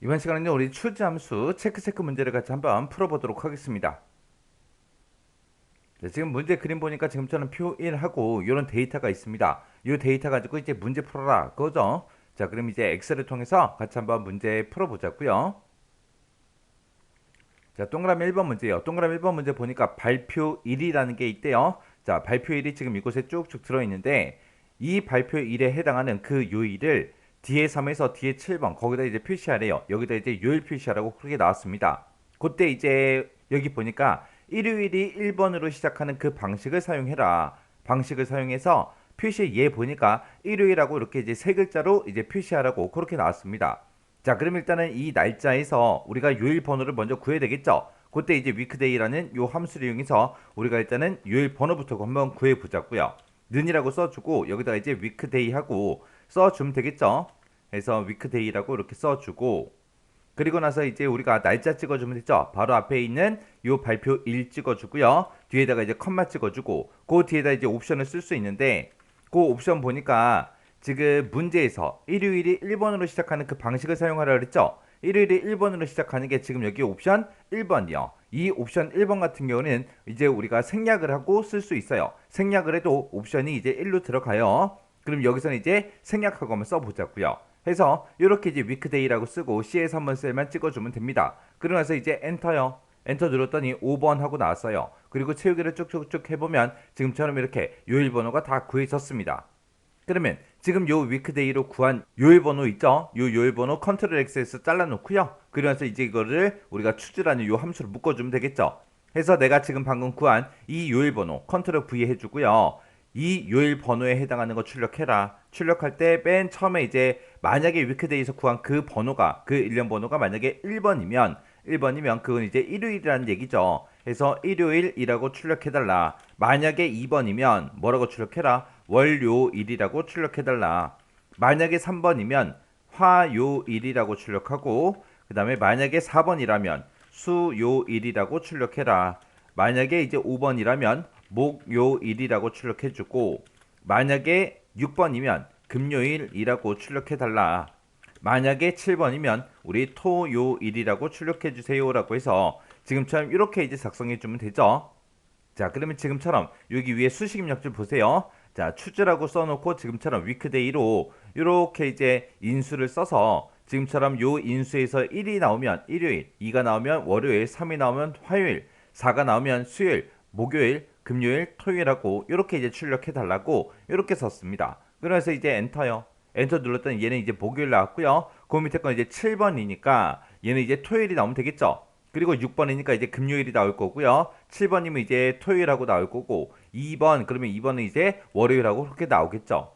이번 시간에는 우리 추지함수 체크 문제를 같이 한번 풀어보도록 하겠습니다. 자, 지금 문제 그림 보니까 지금처럼 표1하고 이런 데이터가 있습니다. 이 데이터 가지고 이제 문제 풀어라 그거죠. 자, 그럼 이제 엑셀을 통해서 같이 한번 문제 풀어보자고요. 자, 동그라미 1번 문제요. 동그라미 1번 문제 보니까 발표 1이라는 게 있대요. 자, 발표 1이 지금 이곳에 쭉쭉 들어있는데 이 발표 1에 해당하는 그 요일을 뒤에 3에서 뒤에 7번 거기다 이제 표시하래요. 여기다 이제 요일 표시하라고 그렇게 나왔습니다. 그때 이제 여기 보니까 일요일이 1번으로 시작하는 그 방식을 사용해라. 방식을 사용해서 표시 얘 보니까 일요일하고 이렇게 이제 세 글자로 이제 표시하라고 그렇게 나왔습니다. 자, 그럼 일단은 이 날짜에서 우리가 요일 번호를 먼저 구해야 되겠죠. 그때 이제 위크데이라는 요 함수를 이용해서 우리가 일단은 요일 번호부터 한번 구해 보자고요. 는이라고 써주고 여기다가 이제 위크데이 하고 써주면 되겠죠. 그래서 위크데이라고 이렇게 써주고 그리고 나서 이제 우리가 날짜 찍어주면 되죠. 바로 앞에 있는 요 발표 일 찍어주고요. 뒤에다가 이제 컴마 찍어주고 그 뒤에다 이제 옵션을 쓸 수 있는데 그 옵션 보니까 지금 문제에서 일요일이 1번으로 시작하는 그 방식을 사용하라 그랬죠. 일요일이 1번으로 시작하는 게 지금 여기 옵션 1번이요. 이 옵션 1번 같은 경우는 이제 우리가 생략을 하고 쓸 수 있어요. 생략을 해도 옵션이 이제 1로 들어가요. 그럼 여기서는 이제 생략하고 한번 써보자고요. 해서 이렇게 이제 위크데이라고 쓰고 CS 한번 셀만 찍어주면 됩니다. 그러고 나서 이제 엔터요. 엔터 눌렀더니 5번 하고 나왔어요. 그리고 채우기를 쭉쭉쭉 해보면 지금처럼 이렇게 요일 번호가 다 구해졌습니다. 그러면 지금 요 위크데이로 구한 요일 번호 있죠? 요 요일 번호 컨트롤 X에서 잘라놓고요. 그러면서 이제 이거를 우리가 추즈라는 요 함수로 묶어주면 되겠죠. 해서 내가 지금 방금 구한 이 요일 번호 컨트롤 V 해주고요. 이 요일 번호에 해당하는 거 출력해라. 출력할 때 맨 처음에 이제 만약에 위크데이에서 구한 그 번호가 그 일련 번호가 만약에 1번이면 그건 이제 일요일이라는 얘기죠. 해서 일요일이라고 출력해달라. 만약에 2번이면 뭐라고 출력해라? 월요일이라고 출력해달라. 만약에 3번이면 화요일이라고 출력하고 그 다음에 만약에 4번이라면 수요일이라고 출력해라. 만약에 이제 5번이라면 목요일이라고 출력해주고 만약에 6번이면 금요일이라고 출력해달라. 만약에 7번이면 우리 토요일이라고 출력해주세요라고 해서 지금처럼 이렇게 이제 작성해주면 되죠. 자, 그러면 지금처럼 여기 위에 수식 입력줄 보세요. 자, 추즈라고 써놓고 지금처럼 위크데이로 이렇게 이제 인수를 써서 지금처럼 요 인수에서 1이 나오면 일요일, 2가 나오면 월요일, 3이 나오면 화요일, 4가 나오면 수요일, 목요일, 금요일, 토요일하고 이렇게 이제 출력해 달라고 이렇게 썼습니다. 그래서 이제 엔터요. 엔터 눌렀더니 얘는 이제 목요일 나왔고요. 그 밑에 건 이제 7번이니까 얘는 이제 토요일이 나오면 되겠죠. 그리고 6번이니까 이제 금요일이 나올 거고요. 7번이면 이제 토요일하고 나올 거고 2번 그러면 2번은 이제 월요일하고 그렇게 나오겠죠.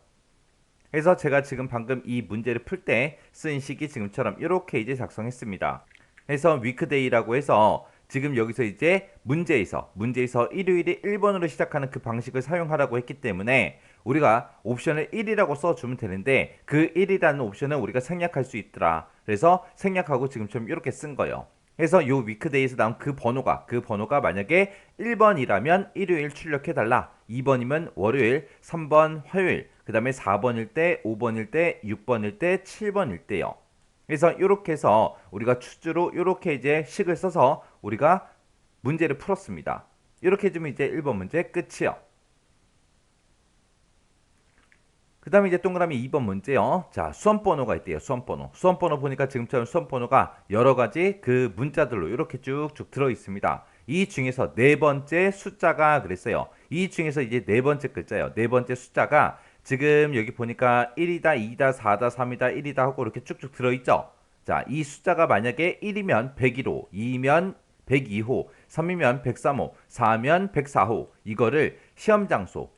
그래서 제가 지금 방금 이 문제를 풀 때 쓴 식이 지금처럼 이렇게 이제 작성했습니다. 그래서 위크데이라고 해서 지금 여기서 이제 문제에서 일요일이 1번으로 시작하는 그 방식을 사용하라고 했기 때문에 우리가 옵션을 1이라고 써주면 되는데 그 1이라는 옵션을 우리가 생략할 수 있더라. 그래서 생략하고 지금처럼 이렇게 쓴 거예요. 그래서 요 위크데이에서 나온 그 번호가 만약에 1번이라면 일요일 출력해달라. 2번이면 월요일, 3번 화요일, 그 다음에 4번일 때, 5번일 때, 6번일 때, 7번일 때요. 그래서 이렇게 해서 우리가 추주로 이렇게 이제 식을 써서 우리가 문제를 풀었습니다. 이렇게 해주면 이제 1번 문제 끝이요. 그 다음에 이제 동그라미 2번 문제요. 자, 수험번호가 있대요. 수험번호. 수험번호 보니까 지금처럼 수험번호가 여러 가지 그 문자들로 이렇게 쭉쭉 들어 있습니다. 이 중에서 네 번째 숫자가 그랬어요. 이 중에서 이제 네 번째 글자예요. 네 번째 숫자가 지금 여기 보니까 1이다, 2다, 4다, 3이다, 1이다 하고 이렇게 쭉쭉 들어 있죠. 자, 이 숫자가 만약에 1이면 101호, 2면 102호, 3이면 103호, 4면 104호. 이거를 시험 장소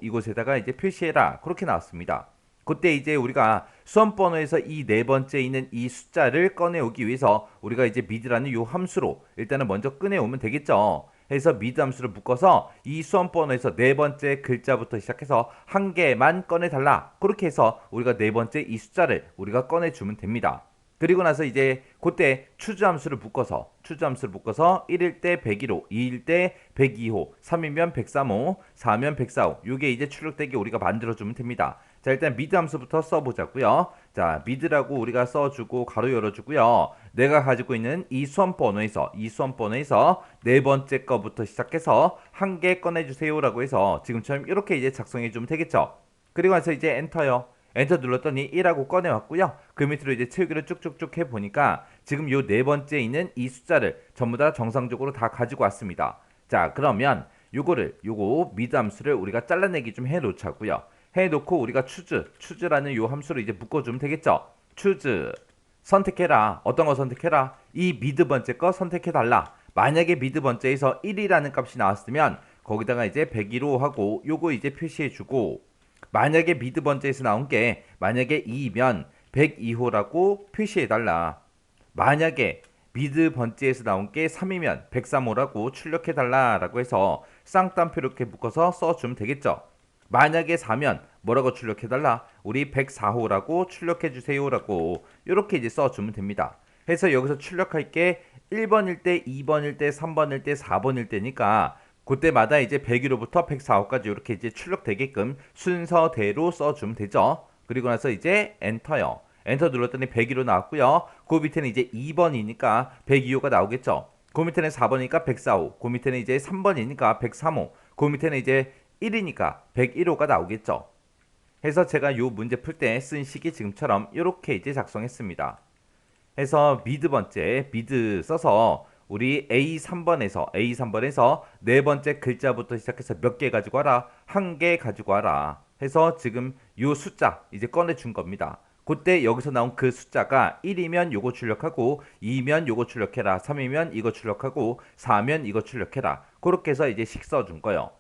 이곳에다가 이제 표시해라. 그렇게 나왔습니다. 그때 이제 우리가 수험번호에서 이 네 번째 있는 이 숫자를 꺼내오기 위해서 우리가 이제 mid라는 요 함수로 일단은 먼저 꺼내오면 되겠죠. 해서 미드 함수를 묶어서 이 수험번호에서 네 번째 글자부터 시작해서 한 개만 꺼내달라. 그렇게 해서 우리가 네 번째 이 숫자를 우리가 꺼내주면 됩니다. 그리고 나서 이제 그때 추주함수를 묶어서 1일 때 101호, 2일 때 102호, 3이면 103호, 4면 104호. 이게 이제 출력되게 우리가 만들어주면 됩니다. 자, 일단 미드 함수부터 써보자고요. 자, 미드라고 우리가 써주고 가로 열어주고요. 내가 가지고 있는 이 수험번호에서 네 번째 거부터 시작해서 한 개 꺼내주세요라고 해서 지금처럼 이렇게 이제 작성해주면 되겠죠. 그리고 나서 이제 엔터요. 엔터 눌렀더니 1하고 꺼내왔고요. 그 밑으로 이제 채우기를 쭉쭉쭉 해보니까 지금 요 네 번째 있는 이 숫자를 전부 다 정상적으로 다 가지고 왔습니다. 자, 그러면 요거 미드 함수를 우리가 잘라내기 좀 해놓자고요. 해놓고 우리가 추즈라는 요 함수를 이제 묶어주면 되겠죠. 추즈 선택해라. 어떤 거 선택해라? 이 미드 번째 거 선택해달라. 만약에 미드 번째에서 1이라는 값이 나왔으면 거기다가 이제 102로 하고 요거 이제 표시해주고, 만약에 미드 번째에서 나온 게 만약에 2이면 102호라고 표시해달라. 만약에 미드 번째에서 나온 게 3이면 103호라고 출력해달라라고 해서 쌍따옴표 이렇게 묶어서 써주면 되겠죠. 만약에 4면 뭐라고 출력해달라? 우리 104호라고 출력해주세요라고 이렇게 이제 써주면 됩니다. 해서 여기서 출력할 게 1번일 때, 2번일 때, 3번일 때, 4번일 때니까 그때마다 이제 101호부터 104호까지 이렇게 이제 출력되게끔 순서대로 써주면 되죠. 그리고 나서 이제 엔터요. 엔터 눌렀더니 101호 나왔고요. 그 밑에는 이제 2번이니까 102호가 나오겠죠. 그 밑에는 4번이니까 104호. 그 밑에는 이제 3번이니까 103호. 그 밑에는 이제 1이니까 101호가 나오겠죠. 해서 제가 요 문제 풀 때 쓴 식이 지금처럼 이렇게 이제 작성했습니다. 해서 미드 써서 우리 A3번에서 네 번째 글자부터 시작해서 몇 개 가지고 와라? 한 개 가지고 와라. 해서 지금 요 숫자 이제 꺼내준 겁니다. 그때 여기서 나온 그 숫자가 1이면 요거 출력하고, 2면 요거 출력해라, 3이면 이거 출력하고, 4면 이거 출력해라. 그렇게 해서 이제 식 써준 거예요.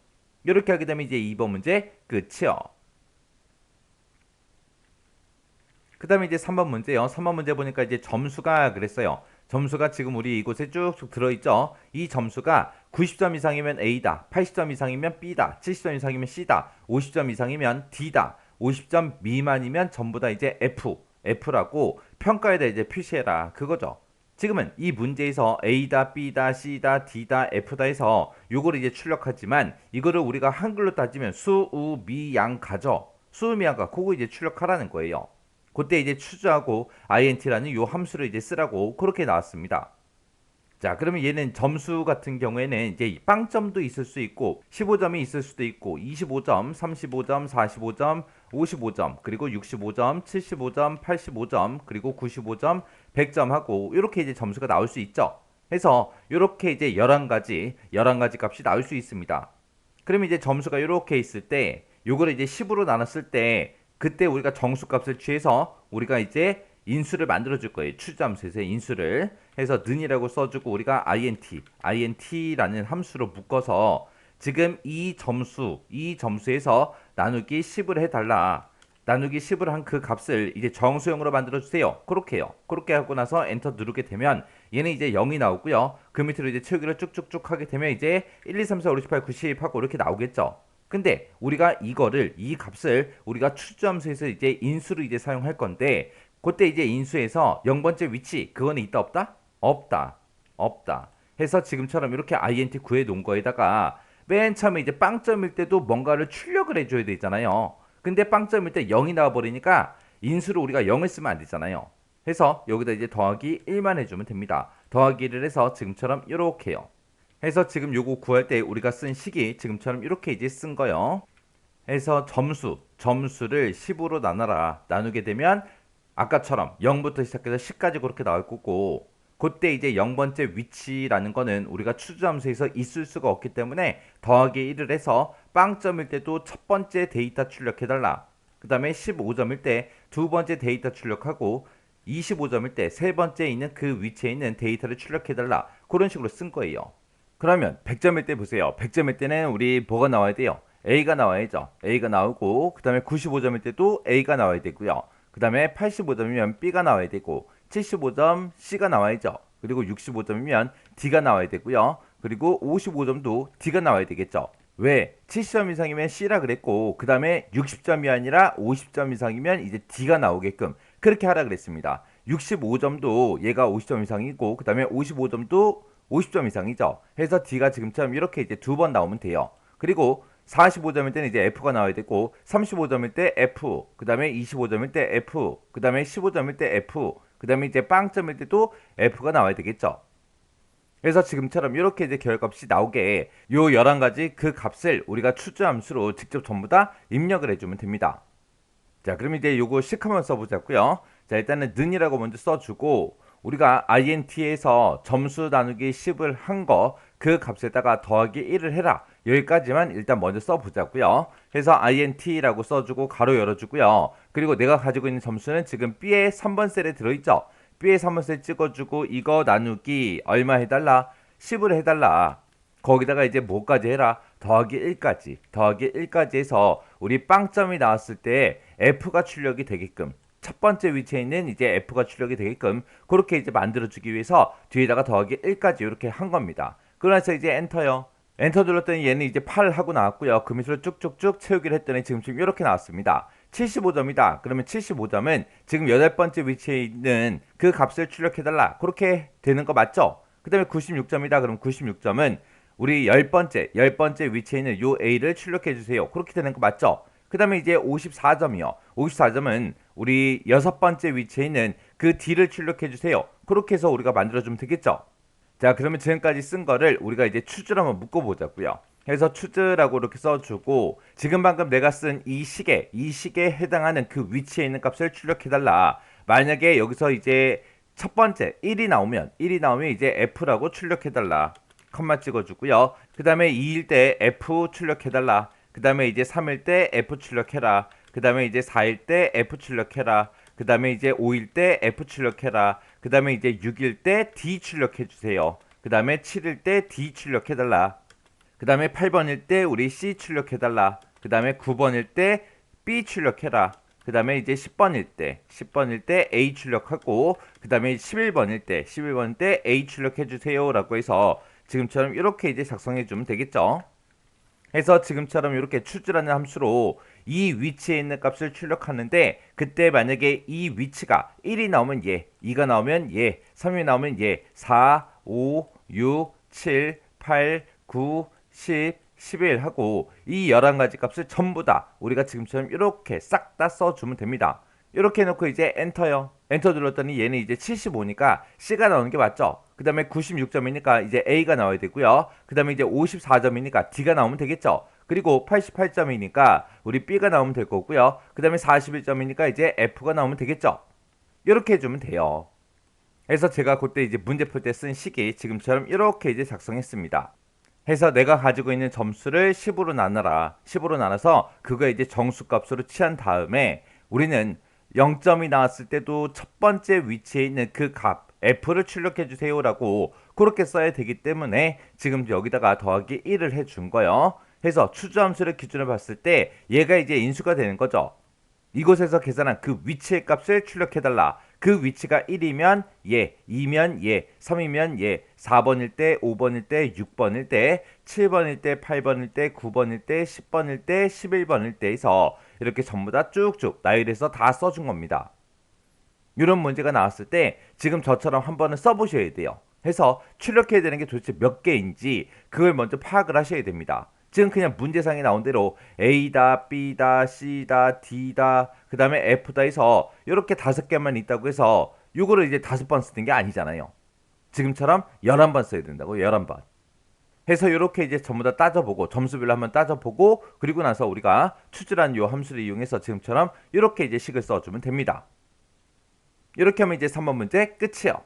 이렇게 하게 되면 이제 2번 문제 끝이요. 그 다음에 이제 3번 문제요. 3번 문제 보니까 이제 점수가 그랬어요. 점수가 지금 우리 이곳에 쭉쭉 들어있죠. 이 점수가 90점 이상이면 A다, 80점 이상이면 B다, 70점 이상이면 C다, 50점 이상이면 D다, 50점 미만이면 전부 다 이제 F라고 평가에다 이제 표시해라. 그거죠. 지금은 이 문제에서 A다, B다, C다, D다, F다 해서 요거를 이제 출력하지만 이거를 우리가 한글로 따지면 수, 우, 미, 양, 가죠. 수, 우, 미, 양, 가. 그거 이제 출력하라는 거예요. 그때 이제 추즈하고 int라는 요 함수를 이제 쓰라고 그렇게 나왔습니다. 자, 그러면 얘는 점수 같은 경우에는 이제 빵점도 있을 수 있고 15점이 있을 수도 있고 25점, 35점, 45점, 55점, 그리고 65점, 75점, 85점, 그리고 95점, 100점 하고 이렇게 이제 점수가 나올 수 있죠. 그래서 이렇게 이제 11가지 값이 나올 수 있습니다. 그러면 이제 점수가 이렇게 있을 때 요거를 이제 10으로 나눴을 때 그때 우리가 정수값을 취해서 우리가 이제 인수를 만들어 줄 거예요. 추잠수에서 인수를 해서 는이라고 써주고 우리가 int라는 함수로 묶어서 지금 이 점수에서 나누기 10을 해달라. 나누기 10을 한 그 값을 이제 정수형으로 만들어 주세요. 그렇게 해요. 그렇게 하고 나서 엔터 누르게 되면 얘는 이제 0이 나오고요. 그 밑으로 이제 채우기를 쭉쭉쭉 하게 되면 이제 1, 2, 3, 4, 5, 6, 7, 8, 9, 10 하고 이렇게 나오겠죠. 근데 우리가 이 값을 우리가 추점수에서 이제 인수로 이제 사용할 건데 그때 이제 인수에서 0번째 위치 그거는 있다 없다? 없다. 해서 지금처럼 이렇게 int 구해 놓은 거에다가 맨 처음에 이제 빵점일 때도 뭔가를 출력을 해줘야 되잖아요. 근데 빵점일 때 0이 나와 버리니까 인수로 우리가 0을 쓰면 안 되잖아요. 해서 여기다 이제 더하기 1만 해주면 됩니다. 더하기를 해서 지금처럼 이렇게요. 해서 지금 요거 구할 때 우리가 쓴 식이 지금처럼 이렇게 이제 쓴 거예요. 해서 점수를 10으로 나누게 되면 아까처럼 0부터 시작해서 10까지 그렇게 나올 거고, 그때 이제 0번째 위치라는 거는 우리가 추주함수에서 있을 수가 없기 때문에 더하기 1을 해서 빵점일 때도 첫 번째 데이터 출력해달라. 그 다음에 15점일 때 두 번째 데이터 출력하고 25점일 때 세 번째 있는 그 위치에 있는 데이터를 출력해달라. 그런 식으로 쓴 거예요. 그러면 100점일 때 보세요. 100점일 때는 우리 뭐가 나와야 돼요? A가 나와야죠. A가 나오고 그 다음에 95점일 때도 A가 나와야 되고요. 그 다음에 85점이면 B가 나와야 되고 75점 C가 나와야죠. 그리고 65점이면 D가 나와야 되고요. 그리고 55점도 D가 나와야 되겠죠. 왜? 70점 이상이면 C라 그랬고 그 다음에 60점이 아니라 50점 이상이면 이제 D가 나오게끔 그렇게 하라 그랬습니다. 65점도 얘가 50점 이상이고 그 다음에 55점도 50점 이상이죠. 해서 D가 지금처럼 이렇게 이제 두 번 나오면 돼요. 그리고 45점일 때는 이제 F가 나와야 되고 35점일 때 F, 그 다음에 25점일 때 F, 그 다음에 15점일 때 F, 그 다음에 이제 빵점일 때도 F가 나와야 되겠죠. 그래서 지금처럼 이렇게 이제 결과값이 나오게 요 11가지 그 값을 우리가 추주함수로 직접 전부 다 입력을 해주면 됩니다. 자, 그럼 이제 요거 식 한번 써보자고요. 자, 일단은 는이라고 먼저 써주고 우리가 int에서 점수 나누기 10을 한 거 그 값에다가 더하기 1을 해라. 여기까지만 일단 먼저 써보자고요. 그래서 int라고 써주고 가로 열어주고요. 그리고 내가 가지고 있는 점수는 지금 B의 3번 셀에 들어있죠. B의 3번 셀 찍어주고 이거 나누기 얼마 해달라? 10을 해달라. 거기다가 이제 뭐까지 해라? 더하기 1까지. 더하기 1까지 해서 우리 빵점이 나왔을 때 F가 출력이 되게끔 첫 번째 위치에 있는 이제 F가 출력이 되게끔 그렇게 이제 만들어주기 위해서 뒤에다가 더하기 1까지 이렇게 한 겁니다. 그러면서 이제 엔터요. 엔터 눌렀더니 얘는 이제 8 하고 나왔고요. 그 밑으로 쭉쭉쭉 채우기를 했더니 지금 이렇게 나왔습니다. 75점이다. 그러면 75점은 지금 8번째 위치에 있는 그 값을 출력해달라. 그렇게 되는 거 맞죠? 그 다음에 96점이다. 그럼 96점은 우리 10번째 위치에 있는 요 A를 출력해주세요. 그렇게 되는 거 맞죠? 그 다음에 이제 54점이요. 54점은 우리 6번째 위치에 있는 그 D를 출력해주세요. 그렇게 해서 우리가 만들어주면 되겠죠? 자, 그러면 지금까지 쓴 거를 우리가 이제 추주를 한번 묶어보자고요. 그래서 추주라고 이렇게 써주고 지금 방금 내가 쓴 이 식에 해당하는 그 위치에 있는 값을 출력해달라. 만약에 여기서 이제 첫 번째 1이 나오면 이제 F라고 출력해달라. 컴마 찍어주고요. 그 다음에 2일 때 F 출력해달라. 그 다음에 이제 3일 때 F 출력해라. 그 다음에 이제 4일 때 F 출력해라. 그 다음에 이제 5일 때 F 출력해라. 그 다음에 이제 6일 때 D 출력해주세요. 그 다음에 7일 때 D 출력해달라. 그 다음에 8번일 때 우리 C 출력해달라. 그 다음에 9번일 때 B 출력해라. 그 다음에 이제 10번일 때 A 출력하고 그 다음에 11번일 때 A 출력해주세요 라고 해서 지금처럼 이렇게 이제 작성해주면 되겠죠. 해서 지금처럼 이렇게 추주라는 함수로 이 위치에 있는 값을 출력하는데 그때 만약에 이 위치가 1이 나오면 얘, 2가 나오면 얘, 3이 나오면 얘, 4, 5, 6, 7, 8, 9, 10, 11 하고 이 11가지 값을 전부 다 우리가 지금처럼 이렇게 싹 다 써주면 됩니다. 이렇게 해놓고 이제 엔터요. 엔터 눌렀더니 얘는 이제 75니까 C가 나오는 게 맞죠? 그 다음에 96점이니까 이제 A가 나와야 되고요. 그 다음에 이제 54점이니까 D가 나오면 되겠죠? 그리고 88점이니까 우리 B가 나오면 될 거고요. 그 다음에 41점이니까 이제 F가 나오면 되겠죠? 이렇게 해주면 돼요. 그래서 제가 그때 이제 문제 풀 때 쓴 식이 지금처럼 이렇게 이제 작성했습니다. 해서 내가 가지고 있는 점수를 10으로 나눠라. 10으로 나눠서 그거 이제 정수값으로 취한 다음에 우리는 0점이 나왔을 때도 첫 번째 위치에 있는 그 값 F를 출력해 주세요 라고 그렇게 써야 되기 때문에 지금 여기다가 더하기 1을 해준 거예요. 해서 추주함수를 기준으로 봤을 때 얘가 이제 인수가 되는 거죠. 이곳에서 계산한 그 위치의 값을 출력해달라. 그 위치가 1이면 얘, 2면 얘, 3이면 얘, 4번일 때, 5번일 때, 6번일 때, 7번일 때, 8번일 때, 9번일 때, 10번일 때, 11번일 때에서 이렇게 전부 다 쭉쭉 나열해서 다 써준 겁니다. 이런 문제가 나왔을 때 지금 저처럼 한 번은 써보셔야 돼요. 해서 출력해야 되는 게 도대체 몇 개인지 그걸 먼저 파악을 하셔야 됩니다. 지금 그냥 문제상에 나온 대로 A다, B다, C다, D다, 그 다음에 F다 해서 이렇게 5개만 있다고 해서 이거를 이제 5번 쓰는 게 아니잖아요. 지금처럼 11번 써야 된다고, 11번. 해서 이렇게 이제 전부 다 따져보고 점수별로 한번 따져보고 그리고 나서 우리가 추주라는 요 함수를 이용해서 지금처럼 이렇게 이제 식을 써주면 됩니다. 이렇게 하면 이제 3번 문제 끝이에요.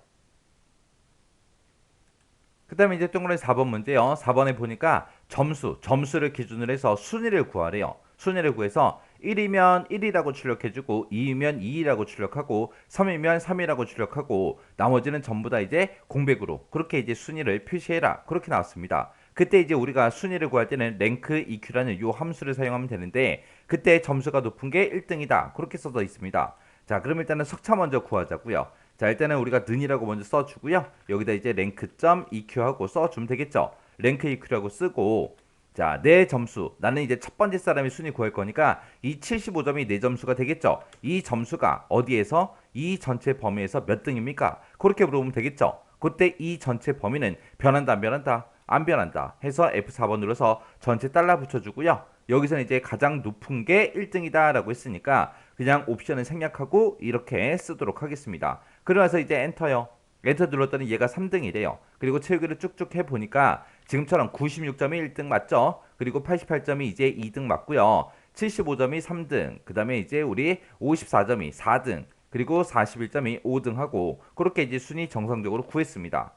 그 다음에 이제 동그라미 4번 문제요. 4번에 보니까 점수를 기준으로 해서 순위를 구하래요. 순위를 구해서 1이면 1이라고 출력해주고 2이면 2라고 출력하고 3이면 3이라고 출력하고 나머지는 전부 다 이제 공백으로 그렇게 이제 순위를 표시해라. 그렇게 나왔습니다. 그때 이제 우리가 순위를 구할 때는 랭크 EQ라는 요 함수를 사용하면 되는데 그때 점수가 높은 게 1등이다. 그렇게 써져 있습니다. 자, 그럼 일단은 석차 먼저 구하자고요. 자, 일단은 우리가 는이라고 먼저 써주고요. 여기다 이제 랭크점 EQ하고 써주면 되겠죠. 랭크 EQ라고 쓰고 자, 내 점수 나는 이제 첫 번째 사람이 순위 구할 거니까 이 75점이 내 점수가 되겠죠. 이 점수가 어디에서 이 전체 범위에서 몇 등입니까? 그렇게 물어보면 되겠죠. 그때 이 전체 범위는 변한다 안 변한다? 안 변한다 해서 F4번 눌러서 전체 달러 붙여주고요. 여기서는 이제 가장 높은 게 1등이다 라고 했으니까 그냥 옵션을 생략하고 이렇게 쓰도록 하겠습니다. 그러면서 이제 엔터요. 엔터 눌렀더니 얘가 3등이래요. 그리고 채우기를 쭉쭉 해보니까 지금처럼 96점이 1등 맞죠? 그리고 88점이 이제 2등 맞고요. 75점이 3등, 그 다음에 이제 우리 54점이 4등, 그리고 41점이 5등 하고 그렇게 이제 순위 정상적으로 구했습니다.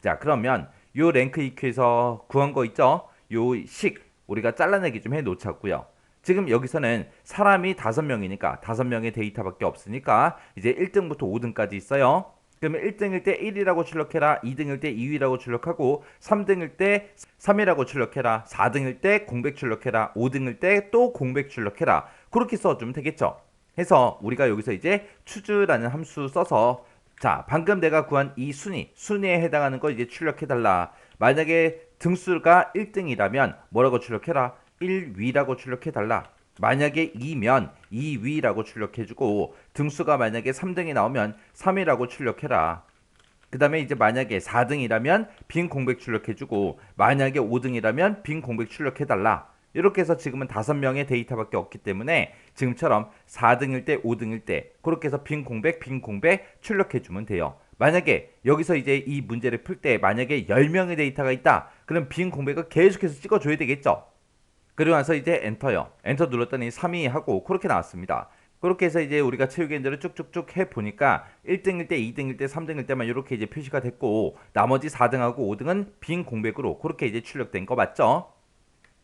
자, 그러면 요 랭크 EQ에서 구한 거 있죠? 요 식 우리가 잘라내기 좀 해 놓자고요. 지금 여기서는 사람이 5명이니까 5명의 데이터밖에 없으니까 이제 1등부터 5등까지 있어요. 그러면 1등일 때 1이라고 출력해라, 2등일 때 2위라고 출력하고 3등일 때 3이라고 출력해라, 4등일 때 공백 출력해라, 5등일 때 또 공백 출력해라. 그렇게 써주면 되겠죠. 해서 우리가 여기서 이제 choose라는 함수 써서 자, 방금 내가 구한 이 순위에 해당하는 거 이제 출력해달라. 만약에 등수가 1등이라면 뭐라고 출력해라? 1위라고 출력해달라. 만약에 2면 2위라고 출력해주고 등수가 만약에 3등이 나오면 3위라고 출력해라. 그 다음에 이제 만약에 4등이라면 빈 공백 출력해주고 만약에 5등이라면 빈 공백 출력해달라. 이렇게 해서 지금은 5명의 데이터밖에 없기 때문에 지금처럼 4등일 때 5등일 때 그렇게 해서 빈 공백 출력해주면 돼요. 만약에 여기서 이제 이 문제를 풀 때 만약에 10명의 데이터가 있다. 그럼 빈 공백을 계속해서 찍어줘야 되겠죠. 그리고 나서 이제 엔터요. 엔터 눌렀더니 3위 하고 그렇게 나왔습니다. 그렇게 해서 이제 우리가 채우기 엔드를 쭉쭉쭉 해보니까 1등일 때, 2등일 때, 3등일 때만 이렇게 이제 표시가 됐고 나머지 4등하고 5등은 빈 공백으로 그렇게 이제 출력된 거 맞죠?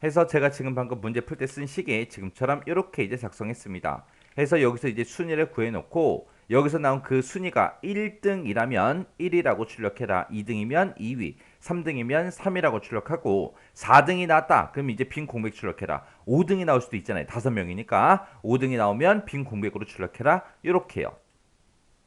해서 제가 지금 방금 문제 풀 때 쓴 식에 지금처럼 이렇게 이제 작성했습니다. 해서 여기서 이제 순위를 구해놓고 여기서 나온 그 순위가 1등이라면 1이라고 출력해라. 2등이면 2위, 3등이면 3이라고 출력하고 4등이 나왔다. 그럼 이제 빈 공백 출력해라. 5등이 나올 수도 있잖아요. 5명이니까 5등이 나오면 빈 공백으로 출력해라. 이렇게요.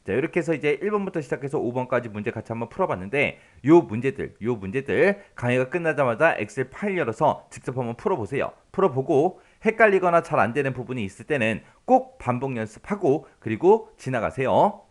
자, 이렇게 해서 이제 1번부터 시작해서 5번까지 문제 같이 한번 풀어봤는데 요 문제들 강의가 끝나자마자 엑셀 파일 열어서 직접 한번 풀어보세요. 풀어보고 헷갈리거나 잘 안되는 부분이 있을 때는 꼭 반복 연습하고 그리고 지나가세요.